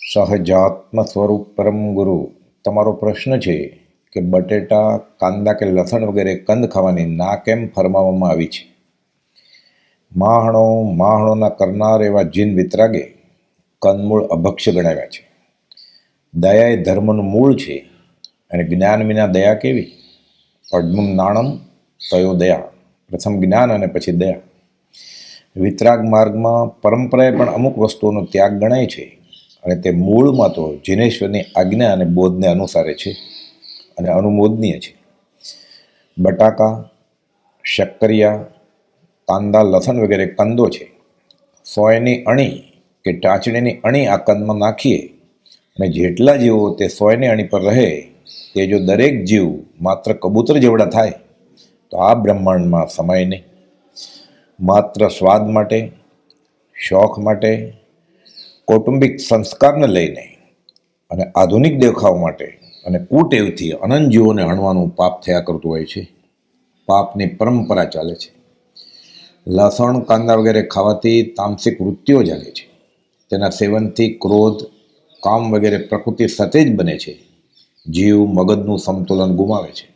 સહજાત્મ સ્વરૂપ પરમ ગુરુ. તમારો પ્રશ્ન છે કે બટેટા, કાંદા કે લસણ વગેરે કંદ ખાવાની ના કેમ ફરમાવવામાં આવી છે. માહણોના કરનાર એવા જીન વિતરાગે કંદમૂળ અભક્ષ્ય ગણાવ્યા છે. દયા એ ધર્મનું મૂળ છે અને જ્ઞાન વિના દયા કેવી? અડમુમ નાણમ તયો દયા. પ્રથમ જ્ઞાન અને પછી દયા. વિતરાગ માર્ગમાં પરંપરાએ પણ અમુક વસ્તુઓનો ત્યાગ ગણાય છે અને તે મૂળમાં તો જીનેશ્વરની આજ્ઞા અને બોધને અનુસારે છે અને અનુમોદનીય છે. બટાકા, શક્કરિયા, કાંદા, લસણ વગેરે કંદો છે. સોયની અણી કે ટાચણીની અણી આ કંદમાં નાખીએ અને જેટલા જીવો તે સોયની અણી પર રહે તે જો દરેક જીવ માત્ર કબૂતર જેવડા થાય તો આ બ્રહ્માંડમાં સમાય નહીં. માત્ર સ્વાદ માટે, શોખ માટે, કૌટુંબિક સંસ્કારને લઈને અને આધુનિક દેખાવ માટે અને કુટેવથી અનંત જીવોને હણવાનું પાપ થયા કરતું હોય છે. પાપની પરંપરા ચાલે છે. લસણ, કાંદા વગેરે ખાવાથી તામસિક વૃત્તિઓ જાગે છે. તેના સેવનથી ક્રોધ, કામ વગેરે પ્રકૃતિ સતેજ બને છે. જીવ મગજનું સમતુલન ગુમાવે છે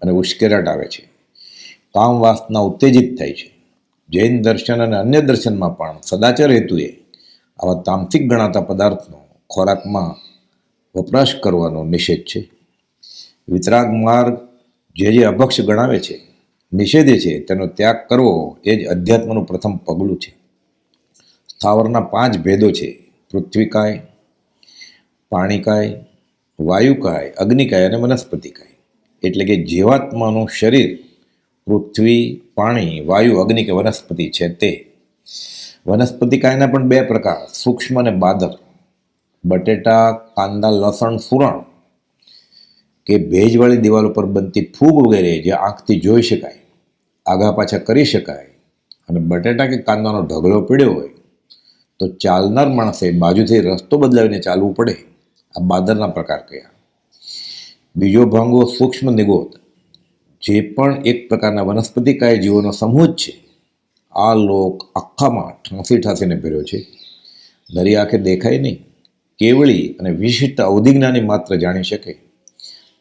અને ઉશ્કેરાટ આવે છે. કામ વાસના ઉત્તેજિત થાય છે. જૈન દર્શન અને અન્ય દર્શનમાં પણ સદાચાર હેતુએ આવા તામસિક ગણાતા પદાર્થનો ખોરાકમાં વપરાશ કરવાનો નિષેધ છે. વિતરાગ માર્ગ જે અભક્ષ્ય ગણાવે છે, નિષેધે છે, તેનો ત્યાગ કરવો એ જ અધ્યાત્મનું પ્રથમ પગલું છે. સ્થાવરના 5 ભેદો છે: પૃથ્વીકાય, પાણીકાય, વાયુકાય, અગ્નિકાય અને વનસ્પતિકાય. એટલે કે જીવાત્માનું શરીર પૃથ્વી, પાણી, વાયુ, અગ્નિ કે વનસ્પતિ છે તે. વનસ્પતિકાયના પણ 2 પ્રકાર, સૂક્ષ્મ અને બાદર. બટેટા, કાંદા, લસણ, સુરણ કે ભેજવાળી દિવાલ ઉપર બનતી ફૂગ વગેરે જે આંખથી જોઈ શકાય, આગા પાછા કરી શકાય અને બટેટા કે કાંદાનો ઢગલો પીડ્યો હોય તો ચાલનાર માણસે બાજુથી રસ્તો બદલાવીને ચાલવું પડે. આ બાદરના પ્રકાર કયા. બીજો ભાંગો સૂક્ષ્મ નિગોદ, જે પણ એક પ્રકારના વનસ્પતિકાય જીવોનો સમૂહ જ છે. આ લોક આખામાં ઠાંસીને ભર્યો છે. નરી આંખે દેખાય નહીં, કેવળી અને વિશિષ્ટ અવધિજ્ઞાની માત્ર જાણી શકે.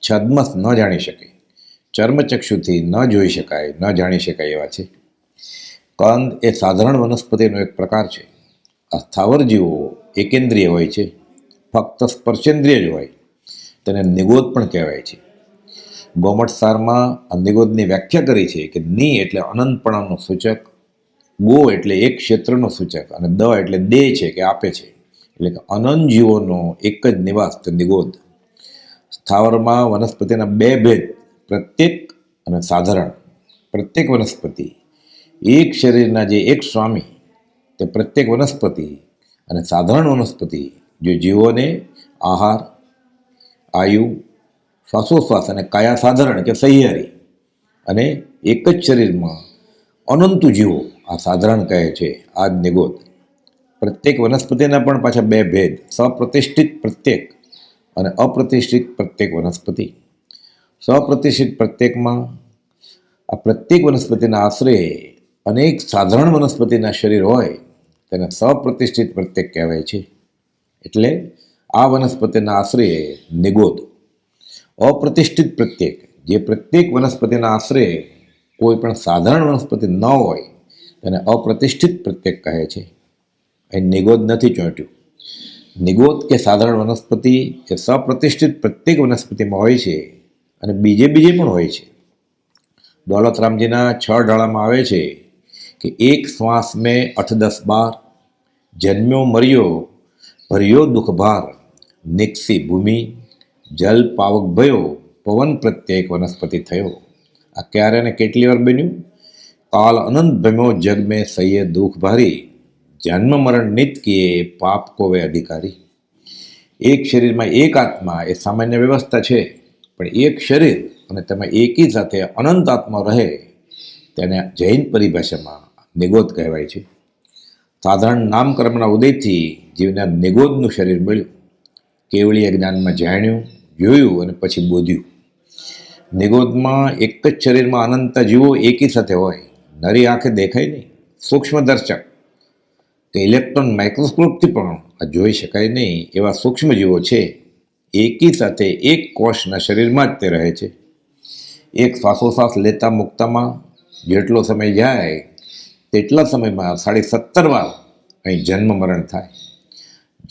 છદ્મસ ન જાણી શકે, ચર્મચક્ષુથી ન જોઈ શકાય, ન જાણી શકાય એવા છે. કંદ એ સાધારણ વનસ્પતિનો એક પ્રકાર છે. આ સ્થાવર જીવો એકેન્દ્રિય હોય છે, ફક્ત સ્પર્શેન્દ્રિય જ હોય. તેને નિગોદ પણ કહેવાય છે. ગોમટ સારમાં આ નિગોદની વ્યાખ્યા કરી છે કે ની એટલે અનંતપણાનું સૂચક, ગો એટલે એક ક્ષેત્રનો સૂચક અને દ એટલે દે છે કે આપે છે. એટલે કે અનંત જીવોનો એક જ નિવાસ તે નિગોદ. સ્થાવરમાં વનસ્પતિના 2 ભેદ, પ્રત્યેક અને સાધારણ. પ્રત્યેક વનસ્પતિ એક શરીરના જે એક સ્વામી તે પ્રત્યેક વનસ્પતિ અને સાધારણ વનસ્પતિ જે જીવોને આહાર, આયુ, શ્વાસોશ્વાસ અને કાયા સાધારણ કે સહિયારી અને એક જ શરીરમાં અનંતુ જીવો આ સાધારણ કહે છે. આ જ નિગોદ. પ્રત્યેક વનસ્પતિના પણ પાછા 2 ભેદ, સપ્રતિષ્ઠિત પ્રત્યેક અને અપ્રતિષ્ઠિત પ્રત્યેક વનસ્પતિ. સપ્રતિષ્ઠિત પ્રત્યેકમાં આ પ્રત્યેક વનસ્પતિના આશરે અનેક સાધારણ વનસ્પતિના શરીર હોય તેને સપ્રતિષ્ઠિત પ્રત્યેક કહેવાય છે. એટલે આ વનસ્પતિના આશરે નિગોદ. અપ્રતિષ્ઠિત પ્રત્યેક, જે પ્રત્યેક વનસ્પતિના આશરે કોઈ પણ સાધારણ વનસ્પતિ ન હોય તેને અપ્રતિષ્ઠિત પ્રત્યેક કહે છે. અહીં નિગોદ નથી ચોંટ્યું. નિગોદ કે સાધારણ વનસ્પતિ એ સપ્રતિષ્ઠિત પ્રત્યેક વનસ્પતિમાં હોય છે અને બીજે પણ હોય છે. દોલતરામજીના 6 ઢાળામાં આવે છે કે એક શ્વાસ મેં 8 10 12, જન્મ્યો મર્યો ભર્યો દુઃખ ભાર, નિક્ષી ભૂમિ જલ પાવક ભયો, પવન પ્રત્યેક વનસ્પતિ થયો. આ ક્યારે ને કેટલી વાર બન્યું? કાલ અનંત ભમ્યો જગ મેં સહીએ દુઃખ ભારી, જન્મ મરણ નિત કિએ પાપ કોવે અધિકારી. એક શરીરમાં એક આત્મા એ સામાન્ય વ્યવસ્થા છે, પણ એક શરીર અને તેમાં એકી સાથે અનંત આત્મા રહે તેને જૈન પરિભાષામાં નિગોદ કહેવાય છે. સાધારણ નામકર્મના ઉદયથી જીવને નિગોદનું શરીર મળ્યું. કેવળીય જ્ઞાનમાં જાણ્યું, જોયું અને પછી બોધ્યું. નિગોદમાં એક જ શરીરમાં અનંત જીવો એકી સાથે હોય. નરી આંખે દેખાય નહીં, સૂક્ષ્મ દર્શક કે ઇલેક્ટ્રોન માઇક્રોસ્કોપથી પણ આ જોઈ શકાય નહીં એવા સૂક્ષ્મજીવો છે. એકી સાથે એક કોષના શરીરમાં જ તે રહે છે. એક શ્વાસોશ્વાસ લેતા મૂકતામાં જેટલો સમય જાય તેટલા સમયમાં 17.5 વાર અહીં જન્મ મરણ થાય.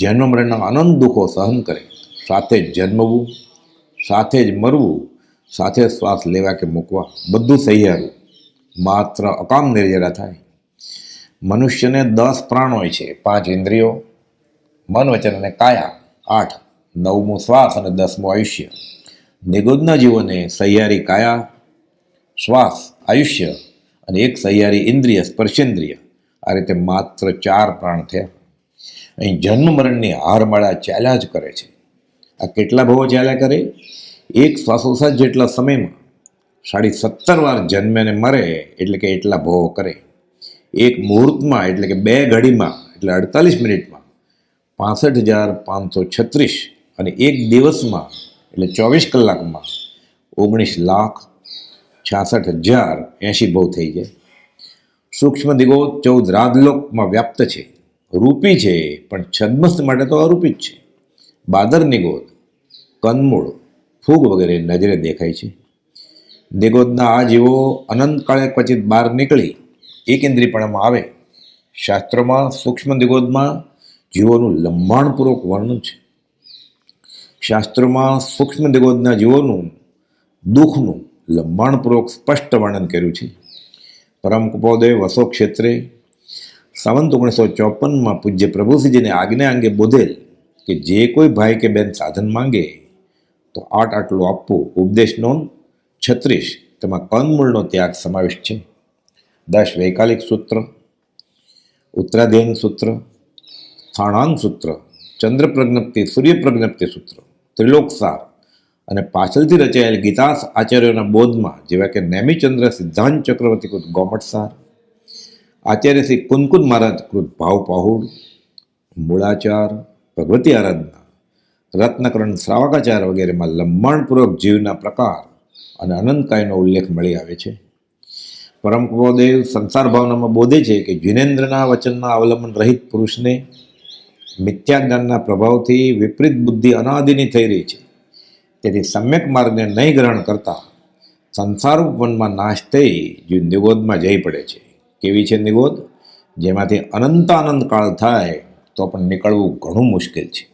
જન્મ મરણના અનંત દુઃખો સહન કરે, સાથે જ જન્મવું, સાથે જ મરવું, સાથે શ્વાસ લેવા કે મૂકવા, બધું સહિયારું, માત્ર અકામ નિર્જરા થાય. મનુષ્યને 10 પ્રાણ હોય છે, 5 ઇન્દ્રિયો, મન, વચન અને કાયા, 8, 9મું શ્વાસ અને 10મું આયુષ્ય. નિગોદના જીવોને સહિયારી કાયા, શ્વાસ, આયુષ્ય અને એક સહિયારી ઇન્દ્રિય, સ્પર્શેન્દ્રિય, આ રીતે માત્ર 4 પ્રાણ થયા. અહીં જન્મ મરણની હારમાળા ચાલ્યા જ કરે છે. આ કેટલા ભવો ચાલ્યા કરે? એક શ્વાસોશ્વાસ જેટલા સમયમાં 17.5 વાર જન્મે અને મરે, એટલે કે એટલા ભવો કરે. એક મુહૂર્તમાં એટલે કે 2 ઘડીમાં એટલે 48 મિનિટમાં 65,536 અને એક દિવસમાં એટલે 24 કલાકમાં 19,66,080 ભવ થઈ જાય. સૂક્ષ્મ દિગોદ 14 રાજલોકમાં વ્યાપ્ત છે. રૂપી છે, પણ છદ્મસ્થ માટે તો અરૂપી જ છે. બાદર નિગોદ, કંદમૂળ, ફૂગ વગેરે નજરે દેખાય છે. નિગોદના આ જીવો અનંતકાળે ક્વચિત બહાર નીકળી એક ઇન્દ્રિયપણામાં આવે. શાસ્ત્રોમાં સૂક્ષ્મ દિગોદમાં જીવોનું લંબાણપૂર્વક વર્ણન છે. શાસ્ત્રોમાં સૂક્ષ્મ દિગોદના જીવોનું દુઃખનું લંબાણપૂર્વક સ્પષ્ટ વર્ણન કર્યું છે. પરમ કુપોદય વસો ક્ષેત્રે સંવત 1954માં પૂજ્ય પ્રભુશ્રીજીને આજ્ઞા અંગે બોધેલ કે જે કોઈ ભાઈ કે બેન સાધન માંગે તો આટલું આપવું. ઉપદેશ નોંધ 36, તેમાં કંદમૂળનો ત્યાગ સમાવેશ છે. 10 વૈકાલિક સૂત્ર, ઉત્તરાધ્યયન સૂત્ર, સ્થાણાંગ સૂત્ર, ચંદ્ર પ્રજ્ઞપ્તિ, સૂર્ય પ્રજ્ઞપ્તિ સૂત્ર, ત્રિલોકસાર અને પાછળથી રચાયેલ ગીતાસ આચાર્યોના બોધમાં જેવા કે નેમિચંદ્ર સિદ્ધાંત ચક્રવર્તી કૃત ગોમટસાર, આચાર્ય શ્રી કુનકુન મહારાજ કૃત ભાવ પાહુડ, મૂળાચાર, ભગવતી આરાધના, રત્નકરણ શ્રાવકાચાર વગેરેમાં લંબાણપૂર્વક જીવના પ્રકાર અને અનંતકાયનો ઉલ્લેખ મળી આવે છે. પરમ કુપોદેવ સંસાર ભાવનામાં બોધે છે કે જીનેન્દ્રના વચનના અવલંબન રહિત પુરુષને મિથ્યા જ્ઞાનના પ્રભાવથી વિપરીત બુદ્ધિ અનાદિની થઈ રહી છે. તેથી સમ્યક માર્ગને નહીં ગ્રહણ કરતા સંસાર ઉપવનમાં નાશ થઈ જીવ નિગોદમાં જઈ પડે છે. કેવી છે નિગોદ? જેમાંથી અનંત કાળ થાય તો પણ નીકળવું ઘણું મુશ્કેલ છે.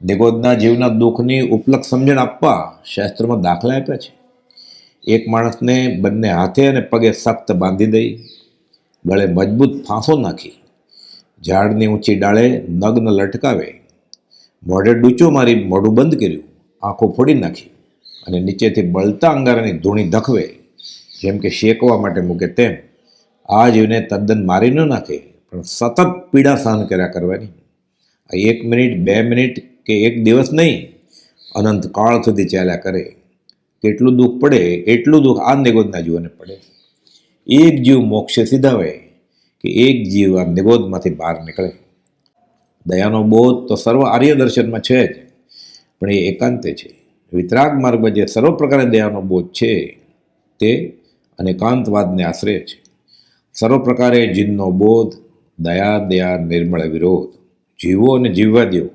નિગોદના જીવના દુઃખની ઉપલક સમજણ આપવા શાસ્ત્રોમાં દાખલા આપ્યા છે. એક માણસને બંને હાથે અને પગે સખ્ત બાંધી દઈ, ગળે મજબૂત ફાંસો નાખી, ઝાડની ઊંચી ડાળે નગ્ન લટકાવે, મોઢે ડૂચો મારી મોઢું બંધ કર્યું, આંખો ફોડી નાખી અને નીચેથી બળતા અંગારાની ધૂણી ધખવે, જેમ કે શેકવા માટે મૂકે તેમ આ જીવને તદ્દન મારી ન નાખે, પણ સતત પીડા સહન કર્યા કરવાની. આ 1 મિનિટ, 2 મિનિટ કે 1 દિવસ નહીં, અનંત કાળ સુધી ચાલ્યા કરે. કેટલું દુઃખ પડે એટલું દુઃખ આ નિગોદના જીવોને પડે. એક જીવ મોક્ષે સીધાવે કે એક જીવ આ નિગોદમાંથી બહાર નીકળે. દયાનો બોધ તો સર્વ આર્ય દર્શનમાં છે જ, પણ એ એકાંતે છે. વિતરાગ માર્ગમાં જે સર્વ પ્રકારે દયાનો બોધ છે તે અનેકાંતવાદને આશ્રય છે. સર્વ પ્રકારે જીનનો બોધ, દયા નિર્મળ વિરોધ, જીવો અને જીવવાદીઓ,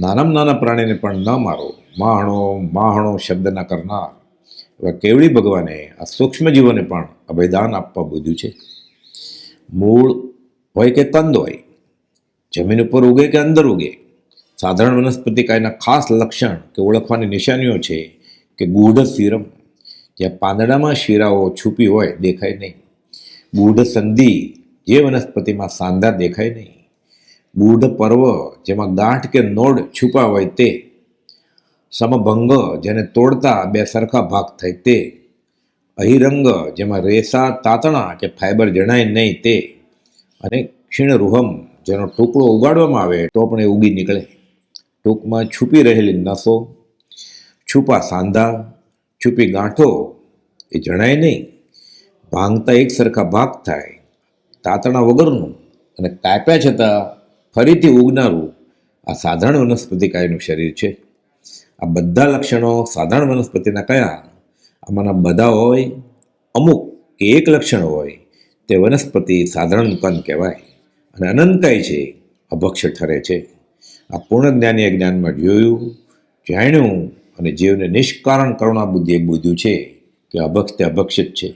નાનામાં નાના પ્રાણીને પણ ન મારો, માહણો શબ્દ ન કરનાર એવા કેવળી ભગવાને આ સૂક્ષ્મ જીવોને પણ અભયદાન આપવા બોધ્યું છે. મૂળ હોય કે કંદ હોય, જમીન ઉપર ઉગે કે અંદર ઉગે, સાધારણ વનસ્પતિ કાયના ખાસ લક્ષણ કે ઓળખવાની નિશાનીઓ છે કે ગૂઢ શિરમ, જ્યાં પાંદડામાં શીરાઓ છુપી હોય દેખાય નહીં. ગૂઢ સંધિ, જે વનસ્પતિમાં સાંધા દેખાય નહીં. ગૂઢ પર્વ, જેમાં ગાંઠ કે નોડ છુપા હોય તે. સમભંગ, જેને તોડતા 2 સરખા ભાગ થાય તે. અહિરંગ, જેમાં રેસા, તાતણા કે ફાઈબર જણાય નહીં તે. અને ક્ષીણરુહમ, જેનો ટુકડો ઉગાડવામાં આવે તો પણ એ ઉગી નીકળે. ટૂંકમાં છુપી રહેલી નસો, છુપા સાંધા, છુપી ગાંઠો એ જણાય નહીં. ભાંગતા એક સરખા ભાગ થાય, તાતણા વગરનું અને કાપ્યા છતાં ફરીથી ઉગનારું આ સાધારણ વનસ્પતિકાયનું શરીર છે. આ બધા લક્ષણો સાધારણ વનસ્પતિના કયા? આમાંના બધા હોય, અમુક કે એક લક્ષણ હોય તે વનસ્પતિ સાધારણ કંદ કહેવાય અને અનંતકાય છે, અભક્ષ્ય ઠરે છે. આ પૂર્ણ જ્ઞાનીએ જ્ઞાનમાં જોયું, જાણ્યું અને જીવને નિષ્કારણ કરુણા બુદ્ધિએ બુદ્ધ્યું છે કે અભક્ષ તે અભક્ષિત છે.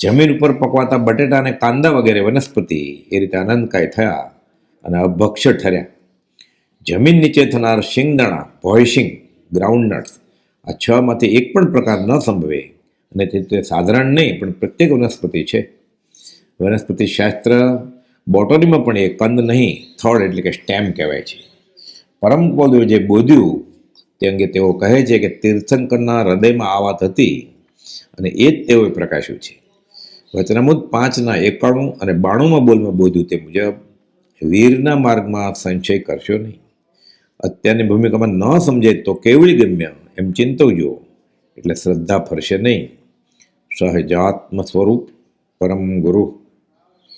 જમીન ઉપર પકવાતા બટેટા અને કાંદા વગેરે વનસ્પતિ એ રીતે આનંદકાય થયા અને અભક્ષ્ય ઠર્યા. જમીન નીચે થનાર શિંગદાણા, ભોયશિંગ, ગ્રાઉન્ડનટ્સ, આ છ માંથી એક પણ પ્રકાર ન સંભવે અને તે સાધારણ નહીં પણ પ્રત્યેક વનસ્પતિ છે. વનસ્પતિ શાસ્ત્ર બોટનીમાં પણ એ કંદ નહીં, થડ એટલે કે સ્ટેમ કહેવાય છે. પરમ પદોએ જે બોધ્યું તે અંગે તેઓ કહે છે કે તીર્થંકરના હૃદયમાં આ વાત હતી અને એ જ તેઓએ પ્રકાશ્યું છે. વચનામૃત 5:91 અને 92 બોલમાં બોધ્યું તે મુજબ વીરના માર્ગમાં સંશય કરશો નહીં. અત્યારની ભૂમિકામાં ન સમજે તો કેવળી ગમ્ય એમ ચિંતવજો, એટલે શ્રદ્ધા ફરશે નહીં. સહજાત્મ સ્વરૂપ પરમ ગુરુ.